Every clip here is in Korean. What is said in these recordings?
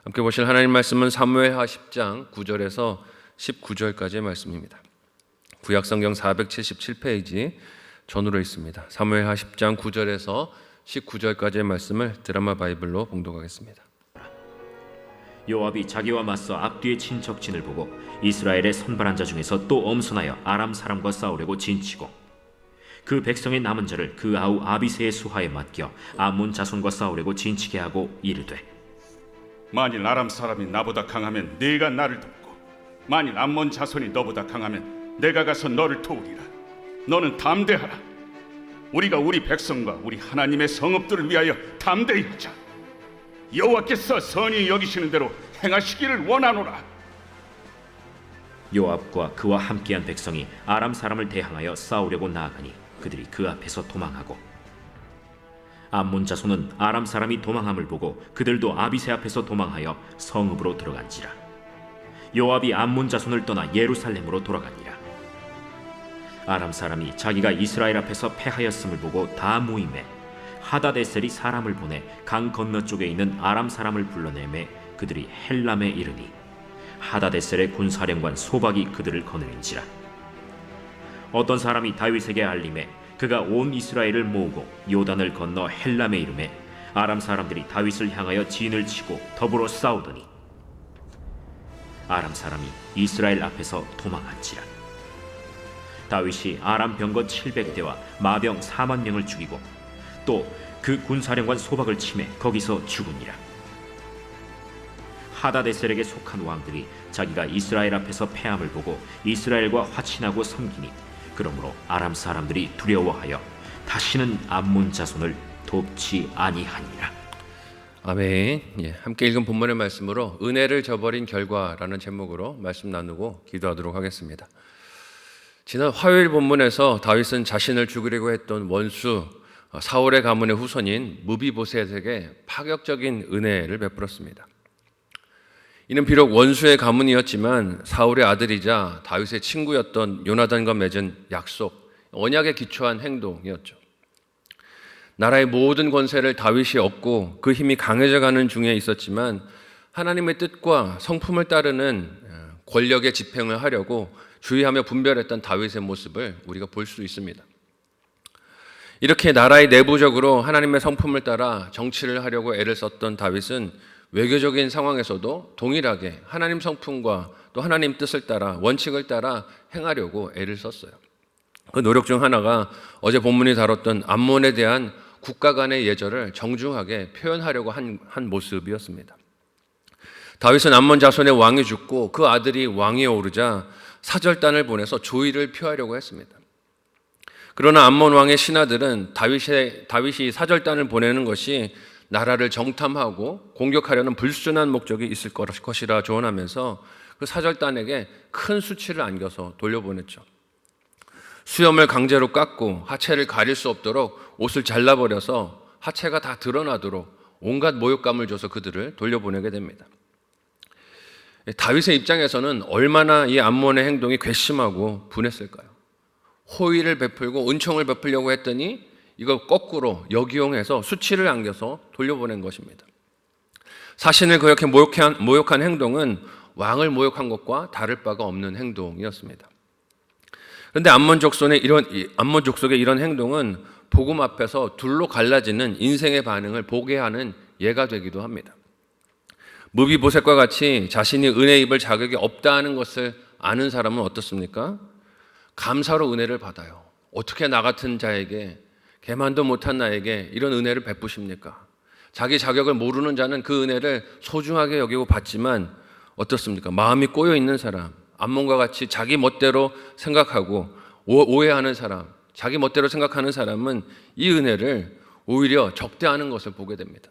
함께 보실 하나님 말씀은 사무엘하 10장 9절에서 19절까지의 말씀입니다. 구약성경 477페이지 전으로 있습니다. 사무엘하 10장 9절에서 19절까지의 말씀을 드라마 바이블로 봉독하겠습니다. 요압이 자기와 맞서 앞뒤에 친 적진을 보고 이스라엘의 선발한 자 중에서 또 엄선하여 아람 사람과 싸우려고 진치고 그 백성의 남은 자를 그 아우 아비새의 수하에 맡겨 암몬 자손과 싸우려고 진치게 하고 이르되, 만일 아람 사람이 나보다 강하면 네가 나를 돕고 만일 암몬 자손이 너보다 강하면 내가 가서 너를 도우리라. 너는 담대하라. 우리가 우리 백성과 우리 하나님의 성읍들을 위하여 담대히 하자. 여호와께서 선히 여기시는 대로 행하시기를 원하노라. 요압과 그와 함께한 백성이 아람 사람을 대항하여 싸우려고 나아가니 그들이 그 앞에서 도망하고, 암몬 자손은 아람 사람이 도망함을 보고 그들도 아비새 앞에서 도망하여 성읍으로 들어간지라. 요압이 암몬 자손을 떠나 예루살렘으로 돌아가니라. 아람 사람이 자기가 이스라엘 앞에서 패하였음을 보고 다 모임에 하다데셀이 사람을 보내 강 건너쪽에 있는 아람 사람을 불러내매 그들이 헬람에 이르니 하다데셀의 군사령관 소박이 그들을 거느린지라. 어떤 사람이 다윗에게 알림해 그가 온 이스라엘을 모으고 요단을 건너 헬람에 이르매 아람 사람들이 다윗을 향하여 진을 치고 더불어 싸우더니 아람 사람이 이스라엘 앞에서 도망한지라. 다윗이 아람 병거 700대와 마병 4만 명을 죽이고 또 그 군사령관 소박을 치매 거기서 죽으니라. 하다데셀에게 속한 왕들이 자기가 이스라엘 앞에서 패함을 보고 이스라엘과 화친하고 섬기니 그러므로 아람 사람들이 두려워하여 다시는 암몬 자손을 돕지 아니하니라. 아멘. 함께 읽은 본문의 말씀으로 은혜를 저버린 결과라는 제목으로 말씀 나누고 기도하도록 하겠습니다. 지난 화요일 본문에서 다윗은 자신을 죽이려고 했던 원수 사울의 가문의 후손인 무비보셋에게 파격적인 은혜를 베풀었습니다. 이는 비록 원수의 가문이었지만 사울의 아들이자 다윗의 친구였던 요나단과 맺은 약속, 언약에 기초한 행동이었죠. 나라의 모든 권세를 다윗이 얻고 그 힘이 강해져가는 중에 있었지만 하나님의 뜻과 성품을 따르는 권력의 집행을 하려고 주의하며 분별했던 다윗의 모습을 우리가 볼 수 있습니다. 이렇게 나라의 내부적으로 하나님의 성품을 따라 정치를 하려고 애를 썼던 다윗은 외교적인 상황에서도 동일하게 하나님 성품과 또 하나님 뜻을 따라 원칙을 따라 행하려고 애를 썼어요. 그 노력 중 하나가 어제 본문이 다뤘던 암몬에 대한 국가 간의 예절을 정중하게 표현하려고 한 모습이었습니다. 다윗은 암몬 자손의 왕이 죽고 그 아들이 왕위에 오르자 사절단을 보내서 조의를 표하려고 했습니다. 그러나 암몬 왕의 신하들은 다윗이 사절단을 보내는 것이 나라를 정탐하고 공격하려는 불순한 목적이 있을 것이라 조언하면서 그 사절단에게 큰 수치를 안겨서 돌려보냈죠. 수염을 강제로 깎고 하체를 가릴 수 없도록 옷을 잘라버려서 하체가 다 드러나도록 온갖 모욕감을 줘서 그들을 돌려보내게 됩니다. 다윗의 입장에서는 얼마나 이 암몬의 행동이 괘씸하고 분했을까요? 호의를 베풀고 은총을 베풀려고 했더니 이걸 거꾸로 역이용해서 수치를 안겨서 돌려보낸 것입니다. 자신을 그렇게 모욕한 행동은 왕을 모욕한 것과 다를 바가 없는 행동이었습니다. 그런데 암몬 족속의 이런 행동은 복음 앞에서 둘로 갈라지는 인생의 반응을 보게 하는 예가 되기도 합니다. 무비보셋과 같이 자신이 은혜 입을 자격이 없다는 것을 아는 사람은 어떻습니까? 감사로 은혜를 받아요. 어떻게 나 같은 자에게, 개만도 못한 나에게 이런 은혜를 베푸십니까? 자기 자격을 모르는 자는 그 은혜를 소중하게 여기고 받지만 어떻습니까? 마음이 꼬여 있는 사람, 암몬과 같이 자기 멋대로 생각하고 오해하는 사람, 자기 멋대로 생각하는 사람은 이 은혜를 오히려 적대하는 것을 보게 됩니다.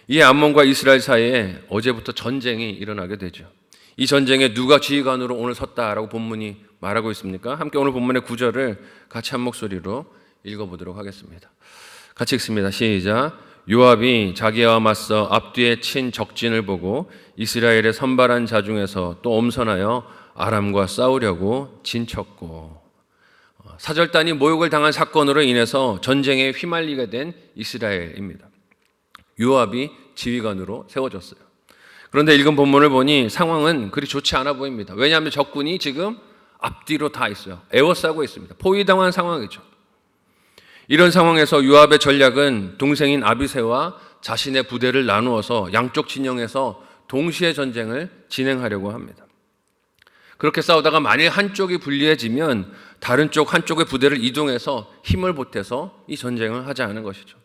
이 암몬과 이스라엘 사이에 어제부터 전쟁이 일어나게 되죠. 이 전쟁에 누가 지휘관으로 오늘 섰다라고 본문이 말하고 있습니까? 함께 오늘 본문의 9절을 같이 한 목소리로 읽어보도록 하겠습니다. 같이 읽습니다. 시작. 요압이 자기와 맞서 앞뒤에 친 적진을 보고 이스라엘의 선발한 자 중에서 또 엄선하여 아람과 싸우려고 진쳤고. 사절단이 모욕을 당한 사건으로 인해서 전쟁에 휘말리게 된 이스라엘입니다. 요압이 지휘관으로 세워졌어요. 그런데 읽은 본문을 보니 상황은 그리 좋지 않아 보입니다. 왜냐하면 적군이 지금 앞뒤로 다 있어요. 에워싸고 있습니다. 포위당한 상황이죠. 이런 상황에서 요압의 전략은 동생인 아비새와 자신의 부대를 나누어서 양쪽 진영에서 동시에 전쟁을 진행하려고 합니다. 그렇게 싸우다가 만일 한쪽이 불리해지면 다른 쪽 한쪽의 부대를 이동해서 힘을 보태서 이 전쟁을 하자는 것이죠.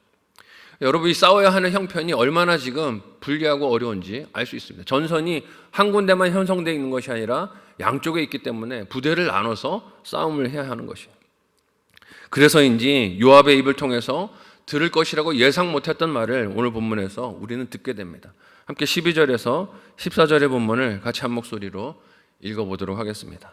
여러분이 싸워야 하는 형편이 얼마나 지금 불리하고 어려운지 알 수 있습니다. 전선이 한 군데만 형성되어 있는 것이 아니라 양쪽에 있기 때문에 부대를 나눠서 싸움을 해야 하는 것이에요. 그래서인지 요압의 입을 통해서 들을 것이라고 예상 못했던 말을 오늘 본문에서 우리는 듣게 됩니다. 함께 12절에서 14절의 본문을 같이 한 목소리로 읽어보도록 하겠습니다.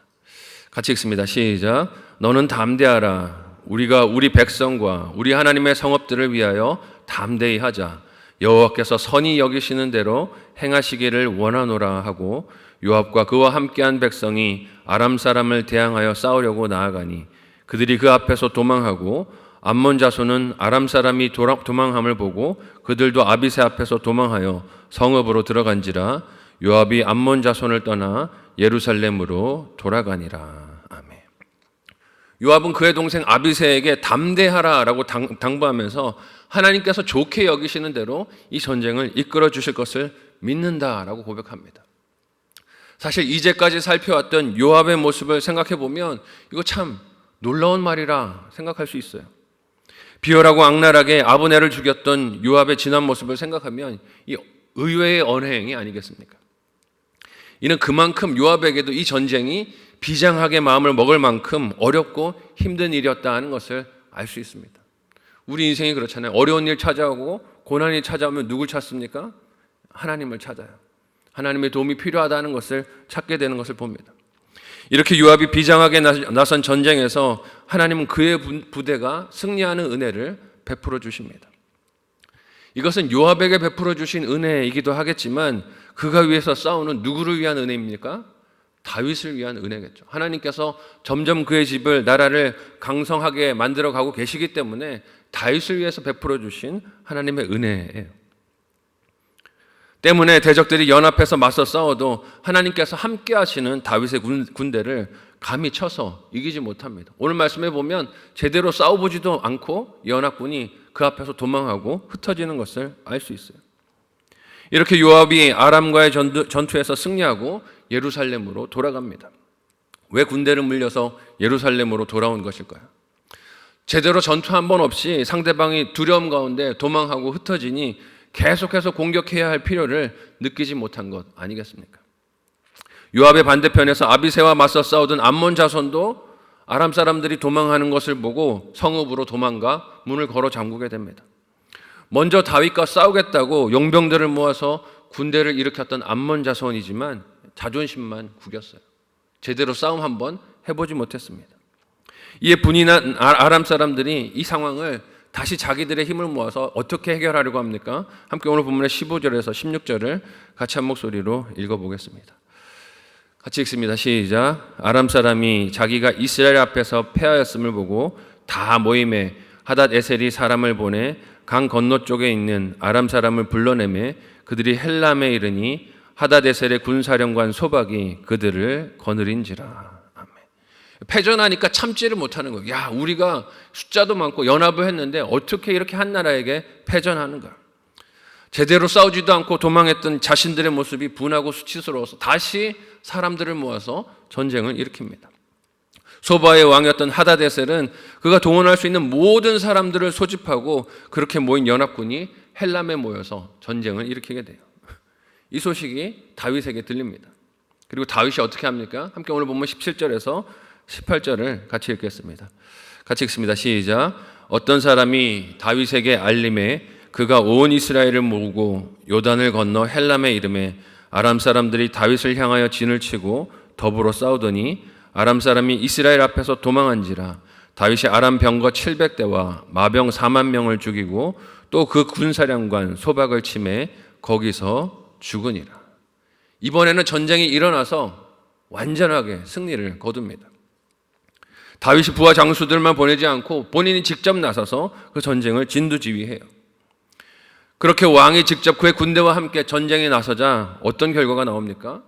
같이 읽습니다. 시작. 너는 담대하라. 우리가 우리 백성과 우리 하나님의 성읍들을 위하여 담대히 하자. 여호와께서 선히 여기시는 대로 행하시기를 원하노라 하고 요압과 그와 함께한 백성이 아람 사람을 대항하여 싸우려고 나아가니 그들이 그 앞에서 도망하고 암몬 자손은 아람 사람이 도망함을 보고 그들도 아비새 앞에서 도망하여 성읍으로 들어간지라. 요압이 암몬 자손을 떠나 예루살렘으로 돌아가니라. 아멘. 요압은 그의 동생 아비새에게 담대하라라고 당부하면서 하나님께서 좋게 여기시는 대로 이 전쟁을 이끌어 주실 것을 믿는다라고 고백합니다. 사실 이제까지 살펴왔던 요압의 모습을 생각해 보면 이거 참 놀라운 말이라 생각할 수 있어요. 비열하고 악랄하게 아브넬을 죽였던 요압의 지난 모습을 생각하면 이 의외의 언행이 아니겠습니까? 이는 그만큼 요압에게도 이 전쟁이 비장하게 마음을 먹을 만큼 어렵고 힘든 일이었다 하는 것을 알 수 있습니다. 우리 인생이 그렇잖아요. 어려운 일 찾아오고 고난이 찾아오면 누굴 찾습니까? 하나님을 찾아요. 하나님의 도움이 필요하다는 것을 찾게 되는 것을 봅니다. 이렇게 요압이 비장하게 나선 전쟁에서 하나님은 그의 부대가 승리하는 은혜를 베풀어 주십니다. 이것은 요압에게 베풀어 주신 은혜이기도 하겠지만 그가 위해서 싸우는 누구를 위한 은혜입니까? 다윗을 위한 은혜겠죠. 하나님께서 점점 그의 집을 나라를 강성하게 만들어 가고 계시기 때문에 다윗을 위해서 베풀어 주신 하나님의 은혜예요. 때문에 대적들이 연합해서 맞서 싸워도 하나님께서 함께 하시는 다윗의 군대를 감히 쳐서 이기지 못합니다. 오늘 말씀해 보면 제대로 싸워보지도 않고 연합군이 그 앞에서 도망하고 흩어지는 것을 알 수 있어요. 이렇게 요압이 아람과의 전투에서 승리하고 예루살렘으로 돌아갑니다. 왜 군대를 물려서 예루살렘으로 돌아온 것일까요? 제대로 전투 한 번 없이 상대방이 두려움 가운데 도망하고 흩어지니 계속해서 공격해야 할 필요를 느끼지 못한 것 아니겠습니까? 요압의 반대편에서 아비새와 맞서 싸우던 암몬 자손도 아람 사람들이 도망하는 것을 보고 성읍으로 도망가 문을 걸어 잠그게 됩니다. 먼저 다윗과 싸우겠다고 용병들을 모아서 군대를 일으켰던 암몬 자손이지만 자존심만 구겼어요. 제대로 싸움 한번 해보지 못했습니다. 이에 분이 난 아람 사람들이 이 상황을 다시 자기들의 힘을 모아서 어떻게 해결하려고 합니까? 함께 오늘 본문의 15절에서 16절을 같이 한 목소리로 읽어보겠습니다. 같이 읽습니다. 시작. 아람 사람이 자기가 이스라엘 앞에서 패하였음을 보고 다 모임에 하닷 에셀이 사람을 보내 강 건너쪽에 있는 아람 사람을 불러내매 그들이 헬람에 이르니 하닷 에셀의 군사령관 소박이 그들을 거느린지라. 패전하니까 참지를 못하는 거예요. 야, 우리가 숫자도 많고 연합을 했는데 어떻게 이렇게 한 나라에게 패전하는가? 제대로 싸우지도 않고 도망했던 자신들의 모습이 분하고 수치스러워서 다시 사람들을 모아서 전쟁을 일으킵니다. 소바의 왕이었던 하다데셀은 그가 동원할 수 있는 모든 사람들을 소집하고 그렇게 모인 연합군이 헬람에 모여서 전쟁을 일으키게 돼요. 이 소식이 다윗에게 들립니다. 그리고 다윗이 어떻게 합니까? 함께 오늘 보면 17절에서 18절을 같이 읽겠습니다. 같이 읽습니다. 시작. 어떤 사람이 다윗에게 알림해 그가 온 이스라엘을 모으고 요단을 건너 헬람에 이름에 아람 사람들이 다윗을 향하여 진을 치고 더불어 싸우더니 아람 사람이 이스라엘 앞에서 도망한지라. 다윗이 아람 병거 700대와 마병 4만 명을 죽이고 또 그 군사령관 소박을 치매 거기서 죽으니라. 이번에는 전쟁이 일어나서 완전하게 승리를 거둡니다. 다윗이 부하 장수들만 보내지 않고 본인이 직접 나서서 그 전쟁을 진두지휘해요. 그렇게 왕이 직접 그의 군대와 함께 전쟁에 나서자 어떤 결과가 나옵니까?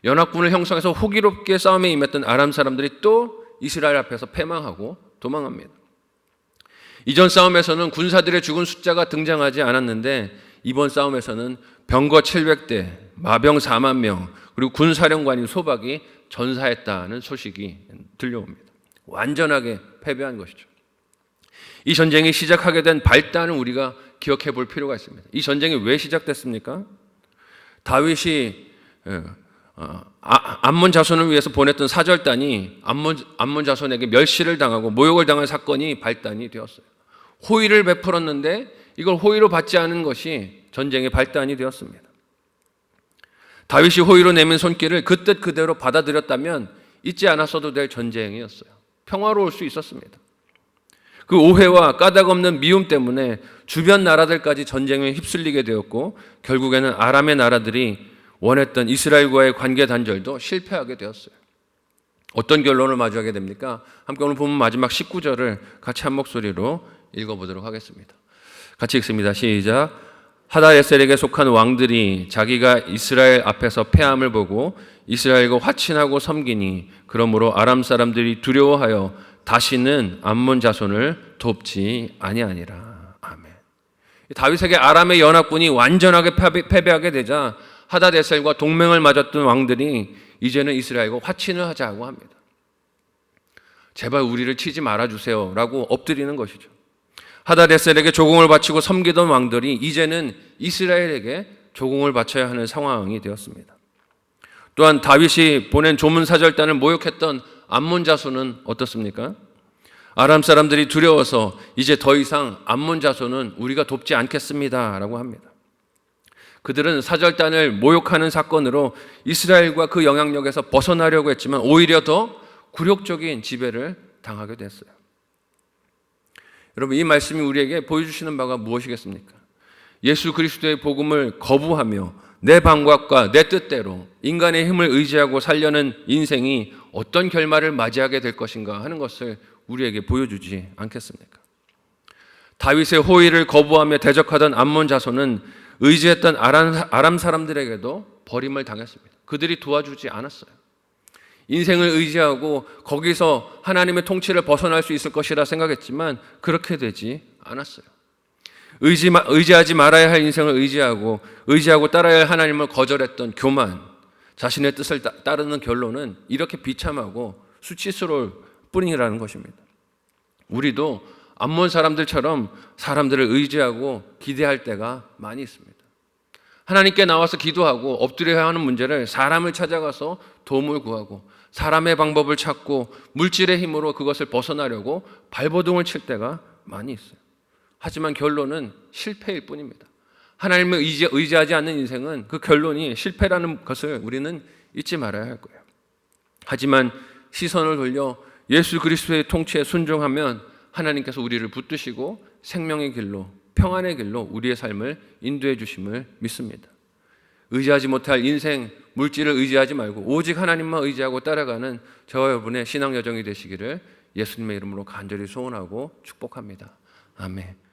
연합군을 형성해서 호기롭게 싸움에 임했던 아람 사람들이 또 이스라엘 앞에서 패망하고 도망합니다. 이전 싸움에서는 군사들의 죽은 숫자가 등장하지 않았는데 이번 싸움에서는 병거 700대, 마병 4만 명, 그리고 군사령관인 소박이 전사했다는 소식이 들려옵니다. 완전하게 패배한 것이죠. 이 전쟁이 시작하게 된 발단을 우리가 기억해 볼 필요가 있습니다. 이 전쟁이 왜 시작됐습니까? 다윗이 암몬 자손을 위해서 보냈던 사절단이 암몬 자손에게 멸시를 당하고 모욕을 당한 사건이 발단이 되었어요. 호의를 베풀었는데 이걸 호의로 받지 않은 것이 전쟁의 발단이 되었습니다. 다윗이 호의로 내민 손길을 그 뜻 그대로 받아들였다면 잊지 않았어도 될 전쟁이었어요. 평화로울 수 있었습니다. 그 오해와 까닭없는 미움 때문에 주변 나라들까지 전쟁에 휩쓸리게 되었고 결국에는 아람의 나라들이 원했던 이스라엘과의 관계 단절도 실패하게 되었어요. 어떤 결론을 마주하게 됩니까? 함께 오늘 보면 마지막 19절을 같이 한 목소리로 읽어보도록 하겠습니다. 같이 읽습니다. 시작. 하다에셀에게 속한 왕들이 자기가 이스라엘 앞에서 패함을 보고 이스라엘과 화친하고 섬기니 그러므로 아람 사람들이 두려워하여 다시는 암몬 자손을 돕지 아니하니라. 아멘. 다윗에게 아람의 연합군이 완전하게 패배하게 되자 하다데셀과 동맹을 맺었던 왕들이 이제는 이스라엘과 화친을 하자고 합니다. 제발 우리를 치지 말아주세요 라고 엎드리는 것이죠. 하다데셀에게 조공을 바치고 섬기던 왕들이 이제는 이스라엘에게 조공을 바쳐야 하는 상황이 되었습니다. 또한 다윗이 보낸 조문사절단을 모욕했던 암몬 자손은 어떻습니까? 아람 사람들이 두려워서 이제 더 이상 암몬 자손은 우리가 돕지 않겠습니다 라고 합니다. 그들은 사절단을 모욕하는 사건으로 이스라엘과 그 영향력에서 벗어나려고 했지만 오히려 더 굴욕적인 지배를 당하게 됐어요. 여러분, 이 말씀이 우리에게 보여주시는 바가 무엇이겠습니까? 예수 그리스도의 복음을 거부하며 내 방법과 내 뜻대로 인간의 힘을 의지하고 살려는 인생이 어떤 결말을 맞이하게 될 것인가 하는 것을 우리에게 보여주지 않겠습니까? 다윗의 호의를 거부하며 대적하던 암몬 자손은 의지했던 아람 사람들에게도 버림을 당했습니다. 그들이 도와주지 않았어요. 인생을 의지하고 거기서 하나님의 통치를 벗어날 수 있을 것이라 생각했지만 그렇게 되지 않았어요. 의지하지 말아야 할 인생을 의지하고 따라야 할 하나님을 거절했던 교만, 자신의 뜻을 따르는 결론은 이렇게 비참하고 수치스러울 뿐이라는 것입니다. 우리도 암몬 사람들처럼 사람들을 의지하고 기대할 때가 많이 있습니다. 하나님께 나와서 기도하고 엎드려야 하는 문제를 사람을 찾아가서 도움을 구하고 사람의 방법을 찾고 물질의 힘으로 그것을 벗어나려고 발버둥을 칠 때가 많이 있어요. 하지만 결론은 실패일 뿐입니다. 하나님을 의지하지 않는 인생은 그 결론이 실패라는 것을 우리는 잊지 말아야 할 거예요. 하지만 시선을 돌려 예수 그리스도의 통치에 순종하면 하나님께서 우리를 붙드시고 생명의 길로, 평안의 길로 우리의 삶을 인도해 주심을 믿습니다. 의지하지 못할 인생, 물질을 의지하지 말고 오직 하나님만 의지하고 따라가는 저와 여러분의 신앙 여정이 되시기를 예수님의 이름으로 간절히 소원하고 축복합니다. 아멘.